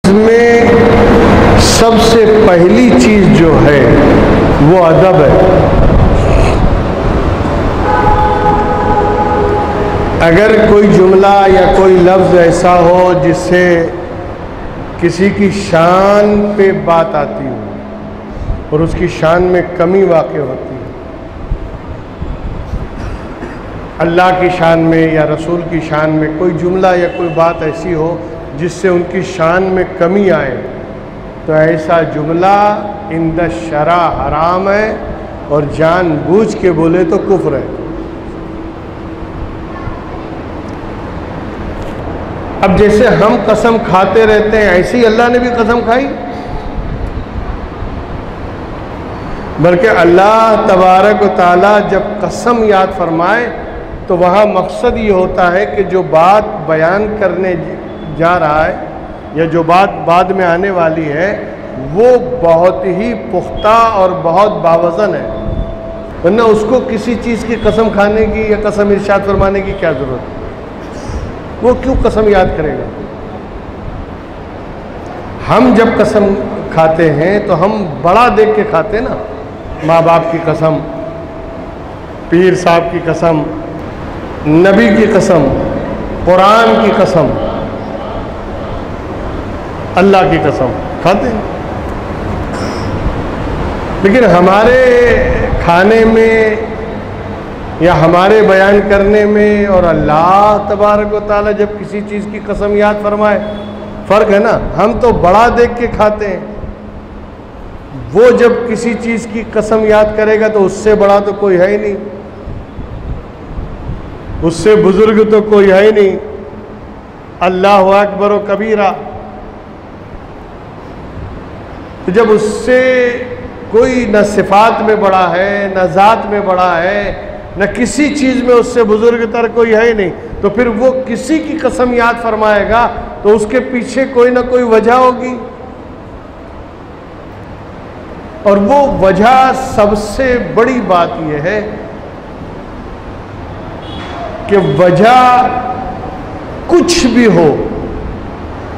इसमें सबसे पहली चीज जो है वो अदब है। अगर कोई जुमला या कोई लफ्ज़ ऐसा हो जिससे किसी की शान पे बात आती हो और उसकी शान में कमी वाक़ई होती है, अल्लाह की शान में या रसूल की शान में कोई जुमला या कोई बात ऐसी हो जिससे उनकी शान में कमी आए, तो ऐसा जुमला इंद शरा हराम है और जानबूझ के बोले तो कुफ्र है। अब जैसे हम कसम खाते रहते हैं ऐसे ही अल्लाह ने भी कसम खाई, बल्कि अल्लाह तबारक व तआला जब कसम याद फरमाए तो वहाँ मकसद ये होता है कि जो बात बयान करने जा रहा है या जो बात बाद में आने वाली है वो बहुत ही पुख्ता और बहुत बावज़न है, वरना उसको किसी चीज़ की कसम खाने की या कसम इरशाद फरमाने की क्या ज़रूरत है? वो क्यों कसम याद करेगा? हम जब कसम खाते हैं तो हम बड़ा देख के खाते हैं ना, माँ बाप की कसम, पीर साहब की कसम, नबी की कसम, कुरान की कसम, अल्लाह की कसम खाते हैं। लेकिन हमारे खाने में या हमारे बयान करने में और अल्लाह तबारक व तआला जब किसी चीज़ की कसम याद फरमाए फ़र्क है ना। हम तो बड़ा देख के खाते हैं, वो जब किसी चीज़ की कसम याद करेगा तो उससे बड़ा तो कोई है ही नहीं, उससे बुजुर्ग तो कोई है ही नहीं। अल्लाहु अकबर व कबीरा। तो जब उससे कोई न सिफात में बड़ा है, न ज़ात में बड़ा है, न किसी चीज़ में उससे बुजुर्ग तर कोई है ही नहीं, तो फिर वो किसी की कसम याद फरमाएगा तो उसके पीछे कोई ना कोई वजह होगी, और वो वजह सबसे बड़ी बात यह है कि वजह कुछ भी हो,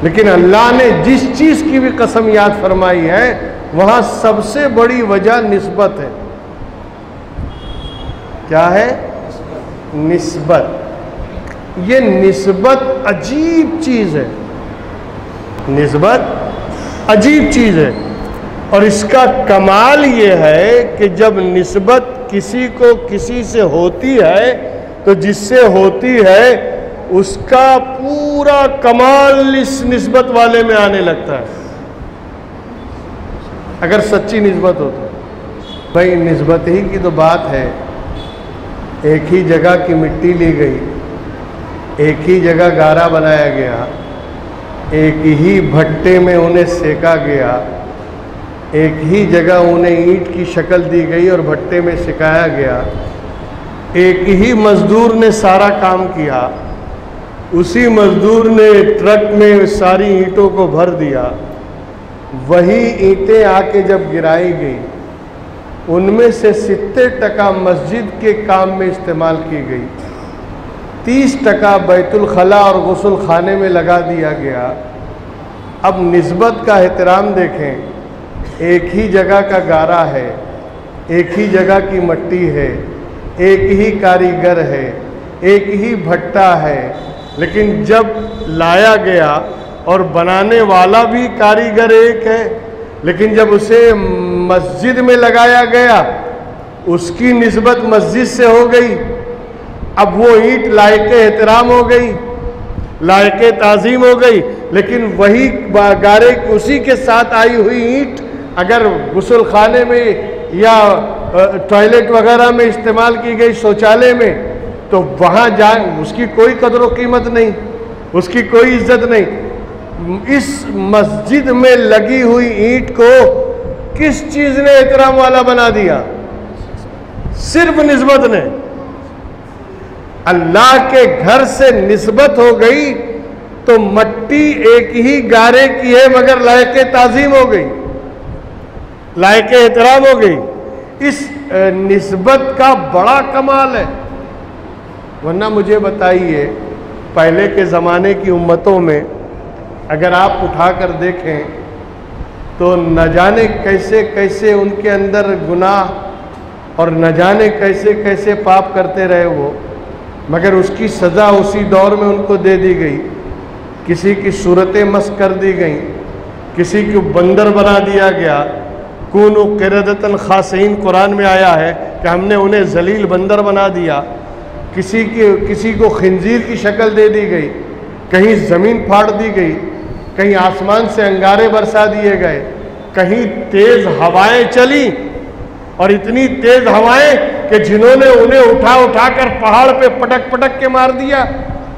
लेकिन अल्लाह ने जिस चीज़ की भी कसम याद फरमाई है वहाँ सबसे बड़ी वजह निस्बत है। क्या है? निस्बत। ये निस्बत अजीब चीज़ है, निस्बत अजीब चीज़ है। और इसका कमाल ये है कि जब निस्बत किसी को किसी से होती है तो जिससे होती है उसका पूरा कमाल इस निस्बत वाले में आने लगता है, अगर सच्ची निस्बत हो तो। भाई निस्बत ही की तो बात है। एक ही जगह की मिट्टी ली गई, एक ही जगह गारा बनाया गया, एक ही भट्टे में उन्हें सेका गया, एक ही जगह उन्हें ईंट की शक्ल दी गई और भट्टे में सिकाया गया, एक ही मज़दूर ने सारा काम किया, उसी मज़दूर ने ट्रक में सारी ईंटों को भर दिया। वही ईंटें आके जब गिराई गई उनमें से 70% मस्जिद के काम में इस्तेमाल की गई, 30% बैतुल खला और गुस्ल खाने में लगा दिया गया। अब निस्बत का एहतराम देखें, एक ही जगह का गारा है, एक ही जगह की मट्टी है, एक ही कारीगर है, एक ही भट्टा है, लेकिन जब लाया गया और बनाने वाला भी कारीगर एक है, लेकिन जब उसे मस्जिद में लगाया गया उसकी निस्बत मस्जिद से हो गई। अब वो ईंट लायके एहतराम हो गई, लायके ताज़ीम हो गई, लेकिन वही गारे उसी के साथ आई हुई ईंट अगर गुस्ल खाने में या टॉयलेट वगैरह में इस्तेमाल की गई, शौचालय में, तो वहाँ जा उसकी कोई कदर व कीमत नहीं, उसकी कोई इज्जत नहीं। इस मस्जिद में लगी हुई ईंट को किस चीज़ ने एहतराम वाला बना दिया? सिर्फ निस्बत ने। अल्लाह के घर से निस्बत हो गई तो मट्टी एक ही गारे की है मगर लायके ताज़ीम हो गई, लायके एहतराम हो गई। इस निस्बत का बड़ा कमाल है। वरना मुझे बताइए, पहले के ज़माने की उम्मतों में अगर आप उठाकर देखें तो न जाने कैसे कैसे उनके अंदर गुनाह और न जाने कैसे कैसे पाप करते रहे वो, मगर उसकी सज़ा उसी दौर में उनको दे दी गई। किसी की सूरतें मस कर दी गई, किसी को बंदर बना दिया गया। कूनू क़िरदतन ख़ासिन कुरान में आया है कि हमने उन्हें जलील बंदर बना दिया। किसी को खिंजीर की शक्ल दे दी गई, कहीं ज़मीन फाड़ दी गई, कहीं आसमान से अंगारे बरसा दिए गए, कहीं तेज़ हवाएं चली और इतनी तेज़ हवाएं कि जिन्होंने उन्हें उठा उठा कर पहाड़ पे पटक पटक के मार दिया,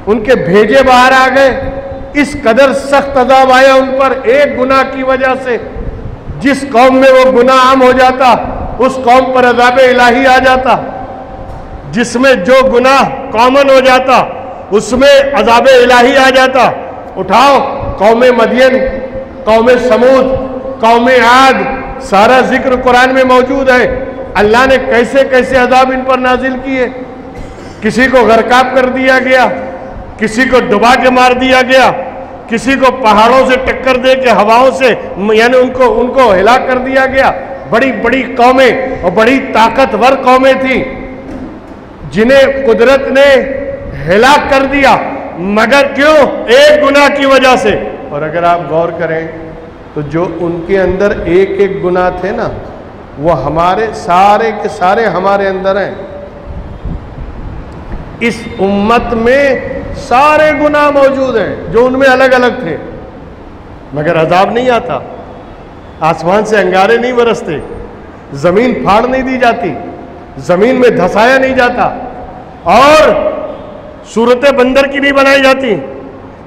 उनके भेजे बाहर आ गए। इस कदर सख्त अज़ाब आया उन पर एक गुनाह की वजह से। जिस कौम में वो गुनाह आम हो जाता उस कौम पर अज़ाब इलाही आ जाता, जिसमें जो गुनाह कॉमन हो जाता उसमें अज़ाब इलाही आ जाता। उठाओ कौम मदियन, कौम समूद, कौम आद, सारा जिक्र कुरान में मौजूद है। अल्लाह ने कैसे कैसे अज़ाब इन पर नाजिल किए। किसी को गर्काब कर दिया गया, किसी को डुबा के मार दिया गया, किसी को पहाड़ों से टक्कर दे के हवाओं से यानी उनको हिला कर दिया गया। बड़ी बड़ी कौमें और बड़ी ताकतवर कौमें थी जिन्हें कुदरत ने हिला कर दिया, मगर क्यों? एक गुनाह की वजह से। और अगर आप गौर करें तो जो उनके अंदर एक एक गुनाह थे ना, वो हमारे सारे के सारे हमारे अंदर हैं। इस उम्मत में सारे गुनाह मौजूद हैं जो उनमें अलग अलग थे, मगर अजाब नहीं आता, आसमान से अंगारे नहीं बरसते, जमीन फाड़ नहीं दी जाती, जमीन में धसाया नहीं जाता, और सूरतें बंदर की नहीं बनाई जाती,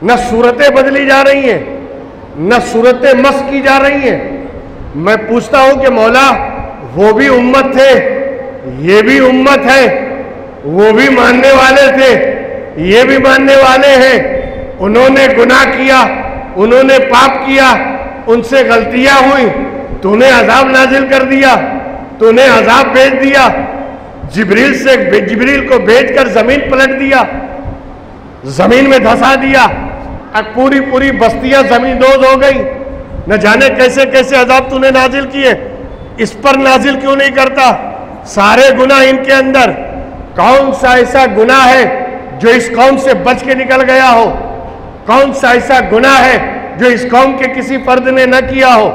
न सूरतें बदली जा रही हैं, न सूरतें मस की जा रही हैं। मैं पूछता हूं कि मौला, वो भी उम्मत थे, ये भी उम्मत है, वो भी मानने वाले थे, ये भी मानने वाले हैं। उन्होंने गुनाह किया, उन्होंने पाप किया, उनसे गलतियां हुई, तूने अजाब नाजिल कर दिया, तूने अजाब भेज दिया, जिब्रील को भेजकर जमीन पलट दिया, जमीन में धंसा दिया, और पूरी पूरी बस्तियां जमींदोज हो गई। न जाने कैसे कैसे अजाब तूने नाजिल किए, इस पर नाजिल क्यों नहीं करता? सारे गुनाह इनके अंदर। कौन सा ऐसा गुनाह है जो इस कौम से बच के निकल गया हो? कौन सा ऐसा गुनाह है जो इस कौम के किसी फर्द ने न किया हो?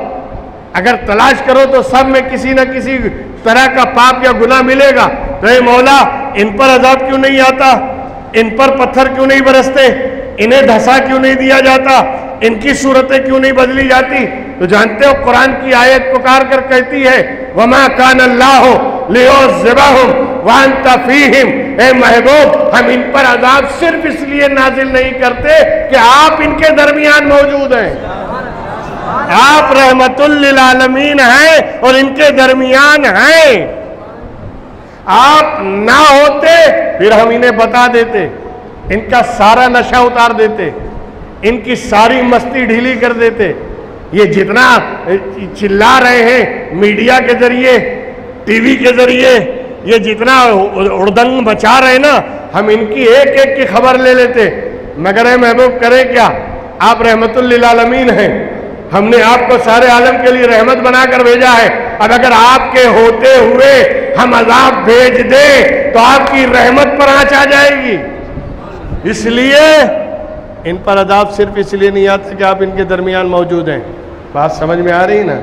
अगर तलाश करो तो सब में किसी न किसी तरह का पाप या गुनाह मिलेगा। तो ए मौला, इन पर अजाब क्यों नहीं आता? इन पर पत्थर क्यों नहीं बरसते? इन्हें धसा क्यों नहीं दिया जाता? इनकी सूरतें क्यों नहीं बदली जाती? तो जानते हो कुरान की आयत पुकार कर कहती है, वमा कान अल्लाहु लियुज़िबहुम व अंत फीहिम। ए महबूब, हम इन पर अजाब सिर्फ इसलिए नाजिल नहीं करते कि आप इनके दरमियान मौजूद हैं। आप रहमतुल लिल आलमीन हैं और इनके दरमियान हैं। आप ना होते फिर हम इन्हें बता देते, इनका सारा नशा उतार देते, इनकी सारी मस्ती ढीली कर देते। ये जितना चिल्ला रहे हैं मीडिया के जरिए, टीवी के जरिए, ये जितना उड़दंग मचा रहे ना, हम इनकी एक एक की खबर ले लेते। मगर ए महबूब, करें क्या? आप रहमतुल लिल आलमीन हैं, हमने आपको सारे आलम के लिए रहमत बनाकर भेजा है। अब अगर आपके होते हुए हम अजाब भेज दें तो आपकी रहमत पर आँच आ जाएगी। इसलिए इन पर अजाब सिर्फ इसलिए नहीं आता कि आप इनके दरमियान मौजूद हैं। बात समझ में आ रही ना?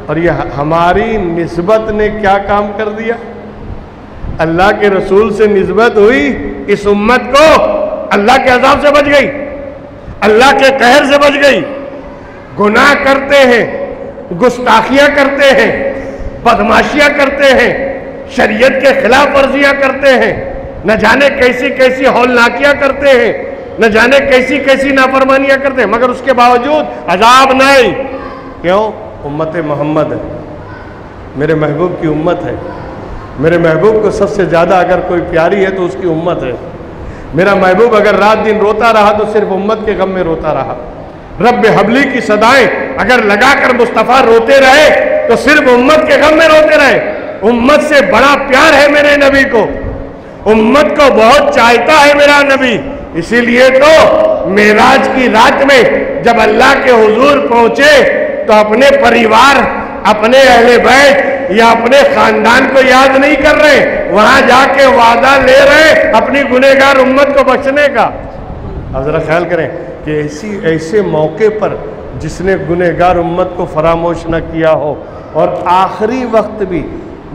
और ये हमारी निस्बत ने क्या काम कर दिया? अल्लाह के रसूल से निस्बत हुई, इस उम्मत को अल्लाह के अजाब से बच गई, अल्लाह के कहर से बच गई। गुनाह करते हैं, गुस्ताखियां करते हैं, बदमाशियां करते हैं, शरीयत के खिलाफ वर्जियां करते हैं, न जाने कैसी कैसी हौलनाकियां करते हैं, न जाने कैसी कैसी नाफरमानियां करते हैं, मगर उसके बावजूद अजाब नहीं। क्यों? उम्मत मोहम्मद है, मेरे महबूब की उम्मत है। मेरे महबूब को सबसे ज़्यादा अगर कोई प्यारी है तो उसकी उम्मत है। मेरा महबूब अगर रात दिन रोता रहा तो सिर्फ उम्मत के गम में रोता रहा। रब्बे हबली की सदाएं अगर लगाकर मुस्तफ़ा रोते रहे तो सिर्फ उम्मत के गम में रोते रहे। उम्मत से बड़ा प्यार है मेरे नबी को, उम्मत को बहुत चाहता है मेरा नबी, इसीलिए तो मेराज की रात में जब अल्लाह के हुजूर पहुंचे तो अपने परिवार, अपने अहले बैत या अपने खानदान को याद नहीं कर रहे, वहां जाके वादा ले रहे अपनी गुनहगार उम्मत को बख्शने का। अब जरा ख्याल करें कि ऐसे मौके पर जिसने गुनहगार उम्मत को फरामोश न किया हो, और आखिरी वक्त भी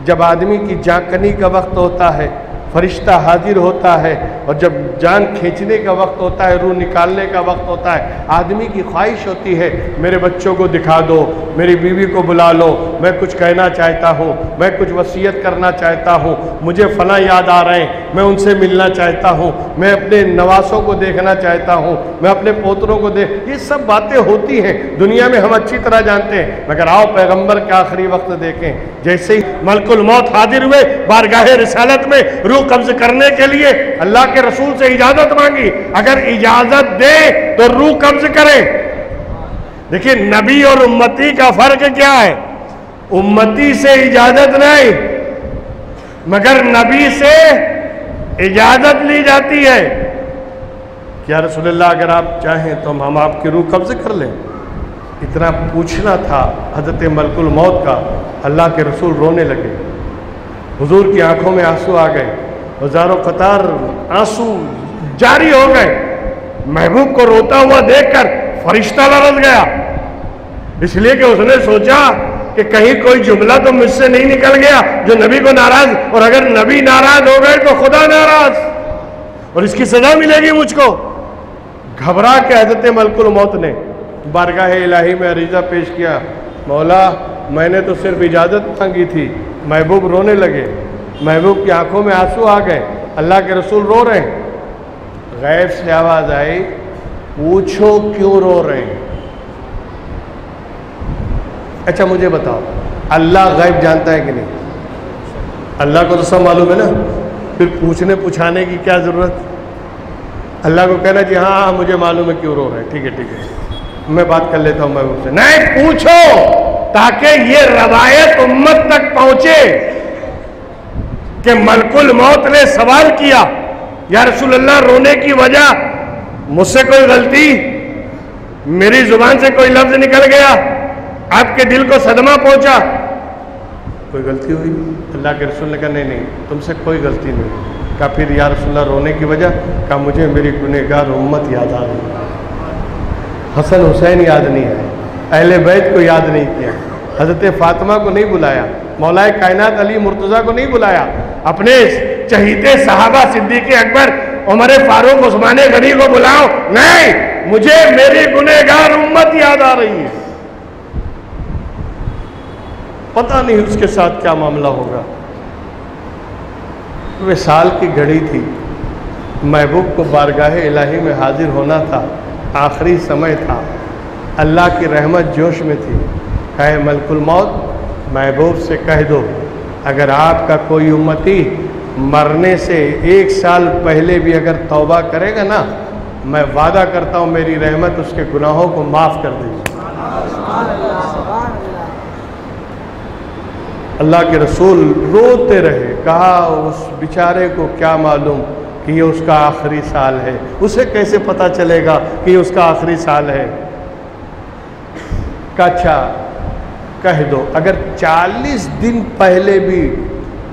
जब आदमी की जांकनी का वक्त होता है, फरिश्ता हाजिर होता है, और जब जान खींचने का वक्त होता है, रूह निकालने का वक्त होता है, आदमी की ख्वाहिश होती है मेरे बच्चों को दिखा दो, मेरी बीवी को बुला लो, मैं कुछ कहना चाहता हूँ, मैं कुछ वसीयत करना चाहता हूँ, मुझे फला याद आ रहे हैं, मैं उनसे मिलना चाहता हूँ, मैं अपने नवासों को देखना चाहता हूँ, मैं अपने पोतरों को ये सब बातें होती हैं, दुनिया में हम अच्छी तरह जानते हैं। मगर आओ पैगम्बर के आखिरी वक्त देखें, जैसे ही मलकुल मौत हाजिर हुए बारगाह रिसालत में रूह कब्ज करने के लिए, अल्लाह के रसूल से इजाजत मांगी, अगर इजाजत दे तो रूह कब्ज करें। देखिए नबी और उम्मती का फर्क क्या है, उम्मती से इजाजत नहीं मगर नबी से इजाजत ली जाती है। क्या रसूलुल्लाह अगर आप चाहें तो हम आपकी रूह कब्ज कर लें? इतना पूछना था हजरत मलकुल मौत का, अल्लाह के रसूल रोने लगे, हुजूर की आंखों में आंसू आ गए, हजारों कतार आंसू जारी हो गए। महबूब को रोता हुआ देखकर फरिश्ता लरज़ गया, इसलिए कि उसने सोचा कि कहीं कोई जुमला तो मुझसे नहीं निकल गया जो नबी को नाराज, और अगर नबी नाराज हो गए तो खुदा नाराज और इसकी सजा मिलेगी मुझको। घबरा के हजरत मलकुल मौत ने बारगाह इलाही में अरीजा पेश किया, मौला मैंने तो सिर्फ इजाज़त मांगी थी। महबूब रोने लगे, महबूब की आंखों में आंसू आ गए, अल्लाह के रसूल रो रहे हैं। गैब से आवाज़ आई, पूछो क्यों रो रहे हैं? अच्छा मुझे बताओ, अल्लाह गैब जानता है कि नहीं? अल्लाह को तो सब मालूम है ना, फिर पूछने पूछाने की क्या ज़रूरत? अल्लाह को कहना जी हाँ हाँ मुझे मालूम है क्यों रो रहे हैं, ठीक है ठीक है मैं बात कर लेता हूँ महबूब से। नहीं, पूछो ताकि ये रवायत उम्मत तक पहुंचे कि मलकुल मौत ने सवाल किया, या रसूलुल्लाह रोने की वजह मुझसे कोई गलती, मेरी जुबान से कोई लफ्ज निकल गया, आपके दिल को सदमा पहुंचा, कोई गलती हुई? अल्लाह के रसूल ने कहा नहीं नहीं तुमसे कोई गलती नहीं। कहा फिर या रसूलुल्लाह रोने की वजह? कहा मुझे मेरी गुनहगार उम्मत याद आ गई, हसन हुसैन याद नहीं आए, अहले बैत को याद नहीं किया, हजरत फातिमा को नहीं बुलाया, मौलाए कायनात अली मुर्तज़ा को नहीं बुलाया, अपने चहीते सहाबा सिद्दीक़ अकबर उमर फारूक उस्मान गनी को बुलाओ, नहीं, मुझे मेरी गुनहगार उम्मत याद आ रही है। पता नहीं उसके साथ क्या मामला होगा। विसाल की घड़ी थी, महबूब को बारगाह इलाही में हाजिर होना था, आखिरी समय था, अल्लाह की रहमत जोश में थी। कहे मलकुल मौत महबूब से कह दो अगर आपका कोई उम्मती मरने से 1 साल पहले भी अगर तौबा करेगा ना, मैं वादा करता हूँ मेरी रहमत उसके गुनाहों को माफ़ कर देगी। अल्लाह के रसूल रोते रहे, कहा उस बेचारे को क्या मालूम कि ये उसका आखिरी साल है, उसे कैसे पता चलेगा कि ये उसका आखिरी साल है? अच्छा कह दो अगर 40 दिन पहले भी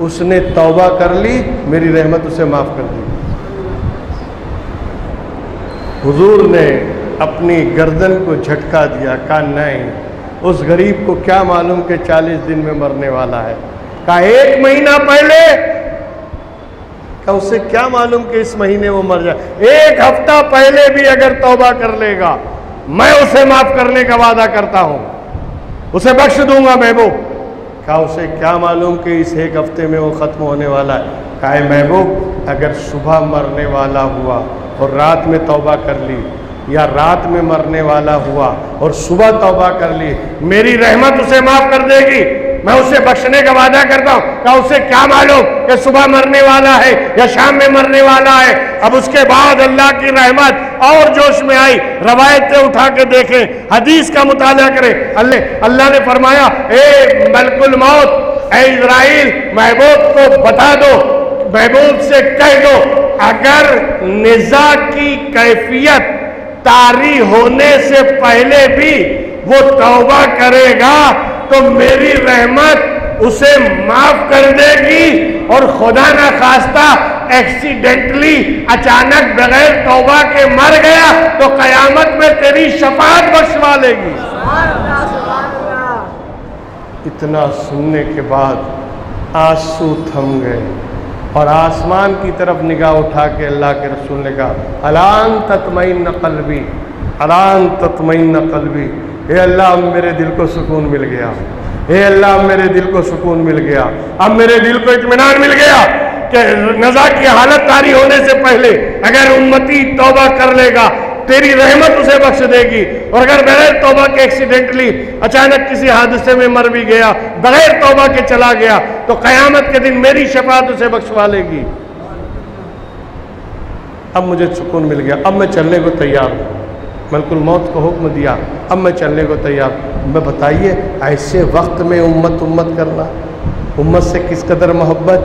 उसने तौबा कर ली, मेरी रहमत उसे माफ़ कर दी। हुजूर ने अपनी गर्दन को झटका दिया, कहा नहीं, उस गरीब को क्या मालूम कि 40 दिन में मरने वाला है। कहा 1 महीना पहले, कहा उससे क्या मालूम कि इस महीने वो मर जाए। 1 हफ्ता पहले भी अगर तौबा कर लेगा, मैं उसे माफ़ करने का वादा करता हूँ, उसे बख्श दूंगा महबूब। कहा उसे क्या मालूम कि इस 1 हफ्ते में वो ख़त्म होने वाला है। कहा महबूब अगर सुबह मरने वाला हुआ और रात में तौबा कर ली, या रात में मरने वाला हुआ और सुबह तौबा कर ली, मेरी रहमत उसे माफ़ कर देगी, मैं उसे बख्शने का वादा करता हूँ। कहा उसे क्या मालूम कि सुबह मरने वाला है या शाम में मरने वाला है। अब उसके बाद अल्लाह की रहमत और जोश में आई, रवायतें उठा के देखें, हदीस का मुताला करें। अल्लाह ने फरमाया, ए मलकुल मौत, ए इज़राइल, महबूब को बता दो महबूब से कह दो, अगर निजा की कैफियत तारी होने से पहले भी वो तौबा करेगा तो मेरी रहमत उसे माफ कर देगी, और खुदा ना खास्ता एक्सीडेंटली अचानक बगैर तौबा के मर गया तो कयामत में तेरी शफाअत बख्शवा लेगी। इतना सुनने के बाद आंसू थम गए और आसमान की तरफ निगाह उठा के अल्लाह के रसूल ने कहा, अलान तत्मइन्न क़ल्बी, अलान तत्मइन्न क़ल्बी। हे अल्लाह, अब मेरे दिल को सुकून मिल गया। हे अल्लाह, अब मेरे दिल को सुकून मिल गया। अब मेरे दिल को इत्मीनान मिल गया कि नज़ा की हालत तारी होने से पहले अगर उम्मती तौबा कर लेगा तेरी रहमत उसे बख्श देगी, और अगर बगैर तौबा के एक्सीडेंटली अचानक किसी हादसे में मर भी गया, बगैर तौबा के चला गया, तो कयामत के दिन मेरी शफाअत उसे बख्शवा लेगी। अब मुझे सुकून मिल गया, अब मैं चलने को तैयार हूँ। मलकुल मौत को हुक्म दिया, अब मैं चलने को तैयार। मैं बताइए, ऐसे वक्त में उम्मत उम्मत करना, उम्मत से किस कदर मोहब्बत,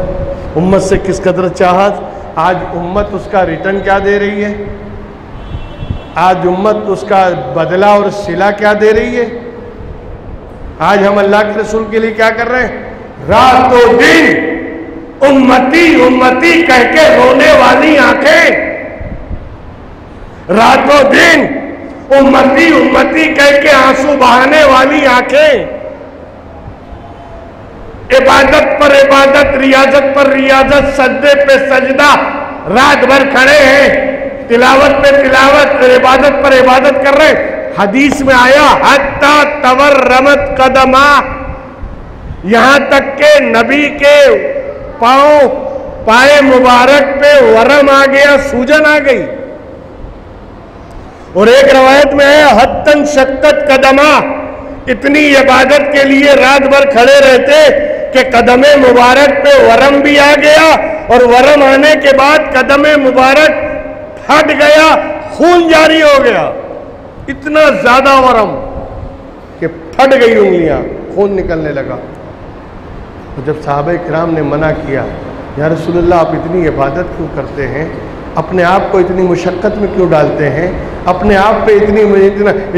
उम्मत से किस कदर चाहत। आज उम्मत उसका रिटर्न क्या दे रही है, आज उम्मत उसका बदला और सिला क्या दे रही है। आज हम अल्लाह के रसूल के लिए क्या कर रहे हैं, रातों दिन उम्मती उम्मती कह के रोने वाली आंखें, रातों दिन उम्मती उम्मती कह के आंसू बहाने वाली आंखें, इबादत पर इबादत, रियाजत पर रियाजत, सजदे पे सजदा, रात भर खड़े हैं, तिलावत पे तिलावत, इबादत पर इबादत कर रहे। हदीस में आया, हत्ता तवर्रमत कदमा, यहां तक के नबी के पाए मुबारक पे वरम आ गया, सूजन आ गई। और एक रवायत में है, हत्तन शक्कत कदमा, इतनी इबादत के लिए रात भर खड़े रहते कि कदमे मुबारक पे वरम भी आ गया, और वरम आने के बाद कदमे मुबारक फट गया, खून जारी हो गया। इतना ज्यादा वरम कि फट गई उंगलियां, खून निकलने लगा। तो जब सहाबा किराम ने मना किया, या रसूलुल्लाह आप इतनी इबादत क्यों करते हैं, अपने आप को इतनी मुशक्क़त में क्यों डालते हैं, अपने आप पे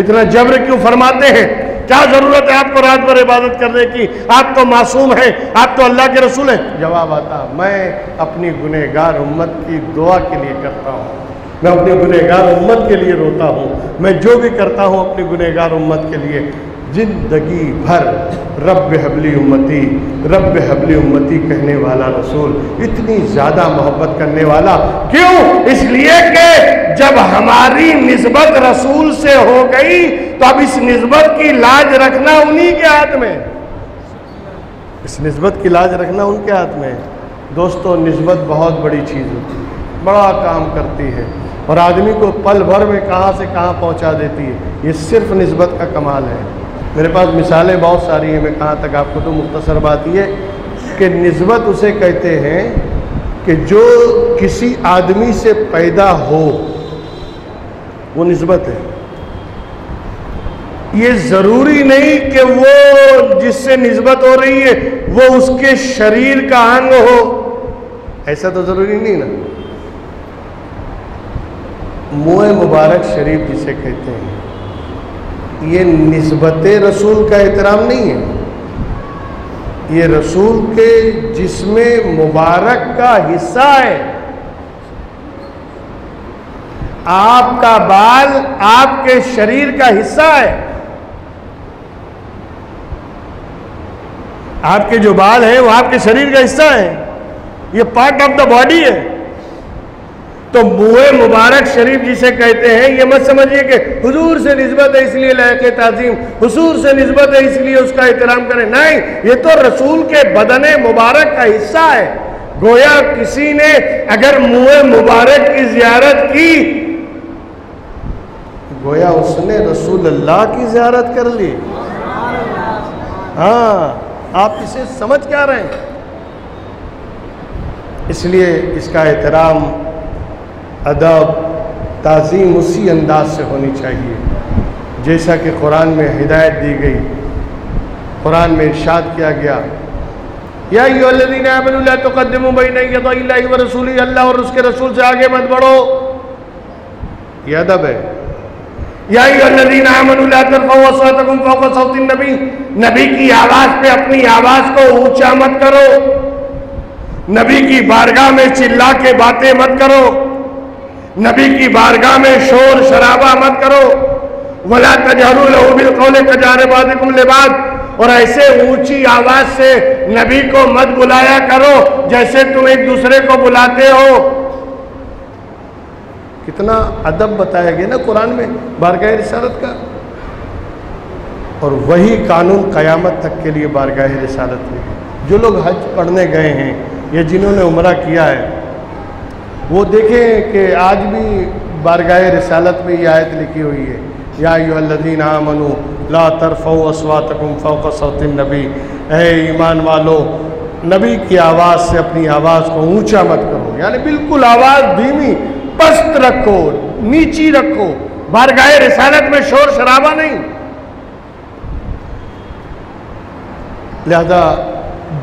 इतना जबर क्यों फरमाते हैं, क्या जरूरत है आपको रात भर इबादत करने की, आप तो मासूम हैं, आप तो अल्लाह के रसूल हैं। जवाब आता, मैं अपनी गुनहगार उम्मत की दुआ के लिए करता हूँ, मैं अपनी गुनहगार उम्मत के लिए रोता हूँ, मैं जो भी करता हूँ अपनी गुनहगार उम्मत के लिए। जिंदगी भर रब्ब हबली उम्मती, रब्ब हबली उम्मती कहने वाला रसूल, इतनी ज़्यादा मोहब्बत करने वाला क्यों? इसलिए कि जब हमारी निस्बत रसूल से हो गई तो अब इस निस्बत की लाज रखना उन्हीं के हाथ में, इस निस्बत की लाज रखना उनके हाथ में। दोस्तों, निस्बत बहुत बड़ी चीज़ होती है, बड़ा काम करती है, और आदमी को पल भर में कहाँ से कहाँ पहुँचा देती है। ये सिर्फ निस्बत का कमाल है। मेरे पास मिसालें बहुत सारी हैं, मैं कहाँ तक आपको, तो मुख्तसर बात ये कि निस्बत उसे कहते हैं कि जो किसी आदमी से पैदा हो, वो निस्बत है। ये ज़रूरी नहीं कि वो जिससे निस्बत हो रही है वो उसके शरीर का अंग हो, ऐसा तो ज़रूरी नहीं ना। मुँह मुबारक शरीफ जिसे कहते हैं, ये निस्बत रसूल का एहतराम नहीं है, ये रसूल के जिस्म मुबारक का हिस्सा है। आपका बाल आपके शरीर का हिस्सा है, आपके जो बाल हैं वो आपके शरीर का हिस्सा है, ये पार्ट ऑफ द बॉडी है। तो मुँह मुबारक शरीफ जिसे कहते हैं, ये मत समझिए कि हुजूर से निस्बत है इसलिए लायक ताज़ीम, हुजूर से निस्बत है इसलिए उसका एहतराम करें, नहीं, ये तो रसूल के बदन मुबारक का हिस्सा है। गोया किसी ने अगर मुँह मुबारक की ज़ियारत की, गोया उसने रसूल अल्लाह की ज़ियारत कर ली। हाँ, आप इसे समझ क्या रहे हैं? इसलिए इसका एहतराम, अदब, ताज़ीम उसी अंदाज से होनी चाहिए जैसा कि कुरान में हिदायत दी गई। कुरान में इरशाद किया गया, या अय्युहल्लज़ीना आमनू ला तुक़द्दिमू बैना यदैल्लाहि व रसूलिही, अल्लाह और उसके रसूल से आगे मत बढ़ो, ये अदब है। या अय्युहल्लज़ीना आमनू ला तर्फ़ऊ अस्वातकुम फ़ौक़ सौतिन नबी, नबी की आवाज पे अपनी आवाज को ऊंचा मत करो, नबी की बारगाह में चिल्ला के बातें मत करो, नबी की बारगाह में शोर शराबा मत करो। वला तजहरू लहू बिल क़ौल कजहरि बाज़िकुम लिबाज़, और ऐसे ऊंची आवाज से नबी को मत बुलाया करो जैसे तुम एक दूसरे को बुलाते हो। कितना अदब बताया गया ना कुरान में बारगाह रिसालत का। और वही कानून क़यामत तक के लिए बारगाह रिसालत में। जो लोग हज पढ़ने गए हैं या जिन्होंने उम्रा किया है वो देखें कि आज भी बारगाह रिसालत में ये आयत लिखी हुई है, या अय्युहल्लज़ीना आमनू ला तर्फ़ऊ अस्वातकुम फ़ौक़ सौतिन नबी, ऐ ईमान वालो नबी की आवाज़ से अपनी आवाज़ को ऊंचा मत करो, यानी बिल्कुल आवाज़ धीमी पस्त रखो, नीची रखो, बारगाह रिसालत में शोर शराबा नहीं। लिहाजा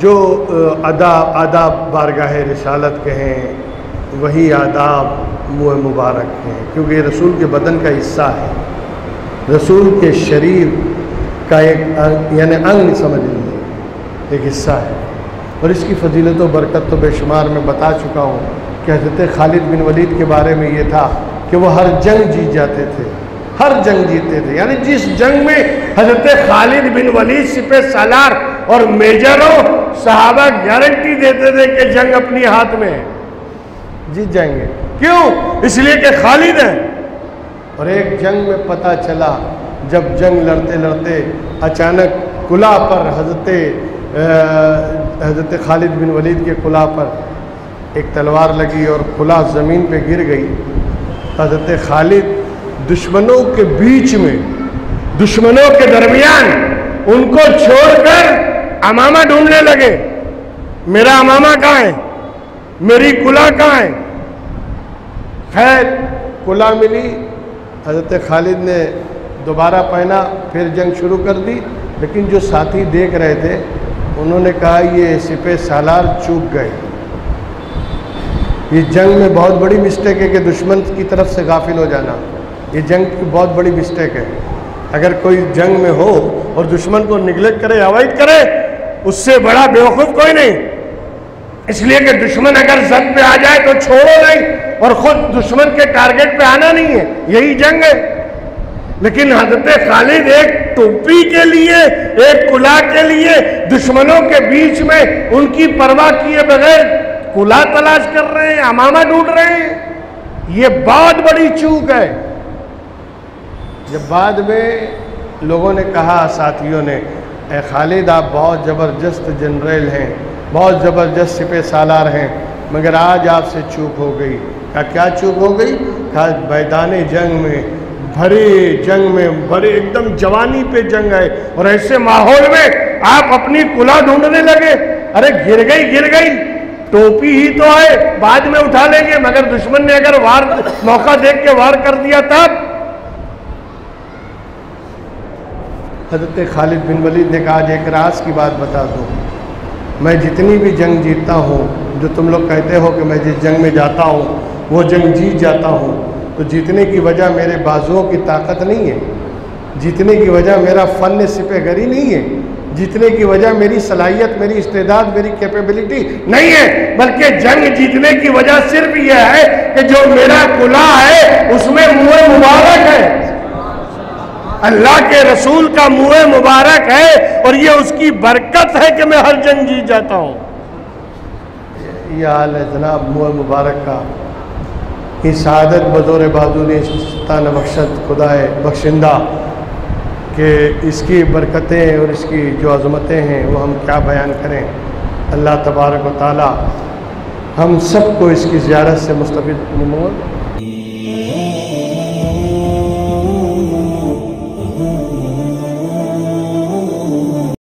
जो आदाब बारगाह रिसालत के हैं वही आदाब मुँह मुबारक हैं, क्योंकि ये रसूल के बदन का हिस्सा है, रसूल के शरीर का एक यानी अंग समझ लीजिए, एक हिस्सा है। और इसकी फजीलत और बरकत तो बेशुमार मैं बता चुका हूँ कि हज़रत खालिद बिन वलीद के बारे में ये था कि वो हर जंग जीत जाते थे, हर जंग जीतते थे। यानी जिस जंग में हज़रत खालिद बिन वलीद सिपह सालार और मेजरों सहाबा गारंटी देते थे कि जंग अपनी हाथ में है, जीत जाएंगे। क्यों? इसलिए कि खालिद है। और एक जंग में पता चला, जब जंग लड़ते लड़ते अचानक कुला पर हज़रत खालिद बिन वलीद के कुला पर एक तलवार लगी और कुला ज़मीन पे गिर गई। हज़रत खालिद दुश्मनों के बीच में, दुश्मनों के दरमियान उनको छोड़कर अमामा ढूंढने लगे, मेरा अमामा कहाँ है, मेरी कुला कहाँ है। खैर कुला मिली, हज़रत खालिद ने दोबारा पहना, फिर जंग शुरू कर दी। लेकिन जो साथी देख रहे थे उन्होंने कहा ये सिपह सालार चूक गए, ये जंग में बहुत बड़ी मिस्टेक है कि दुश्मन की तरफ से गाफिल हो जाना, ये जंग की बहुत बड़ी मिस्टेक है। अगर कोई जंग में हो और दुश्मन को निगलेक्ट करे, अवॉइड करे, उससे बड़ा बेवकूफ़ कोई नहीं। इसलिए कि दुश्मन अगर जद पे आ जाए तो छोड़ो नहीं, और खुद दुश्मन के टारगेट पे आना नहीं है, यही जंग है। लेकिन हज़रत खालिद एक टोपी के लिए, एक कुला के लिए दुश्मनों के बीच में उनकी परवाह किए बगैर कुला तलाश कर रहे हैं, अमामा ढूंढ रहे हैं। ये बहुत बड़ी चूक है। जब बाद में लोगों ने कहा, साथियों ने, ए खालिद आप बहुत ज़बरदस्त जनरल हैं, बहुत ज़बरदस्त सिपह सालार हैं, मगर आज आपसे चूक हो गई। क्या चूक हो गई? कहा मैदान जंग में, भरे जंग में, भरे एकदम जवानी पे जंग है और ऐसे माहौल में आप अपनी कुला ढूंढने लगे। अरे गिर गई, टोपी ही तो है, बाद में उठा लेंगे, मगर दुश्मन ने अगर वार मौका देख के वार कर दिया तब। हज़रत खालिद बिन वलीद ने कहा आज एक राज की बात बता दूँ, मैं जितनी भी जंग जीतता हूँ, जो तुम लोग कहते हो कि मैं जिस जंग में जाता हूँ वो जंग जीत जाता हूँ, तो जीतने की वजह मेरे बाजुओं की ताकत नहीं है, जीतने की वजह मेरा फ़न सिपहगरी नहीं है, जीतने की वजह मेरी सलाहियत, मेरी इस्तेदाद, मेरी कैपेबिलिटी नहीं है, बल्कि जंग जीतने की वजह सिर्फ यह है कि जो मेरा कुला है उसमें मुँह मुबारक है, अल्लाह के रसूल का मुँह मुबारक है, और ये उसकी बरकत है कि मैं हर जंग जीत जाता हूँ। ये हाल है जनाब मुँह मुबारक का। ये शहादत बज़ोर बहादुरी तान बख्शत खुदाए बख्शिंदा कि इसकी बरकतें और इसकी जो अज़मतें हैं वो हम क्या बयान करें। अल्लाह तबारक व तआला हम सबको इसकी ज़ियारत से मुस्तफ़ीद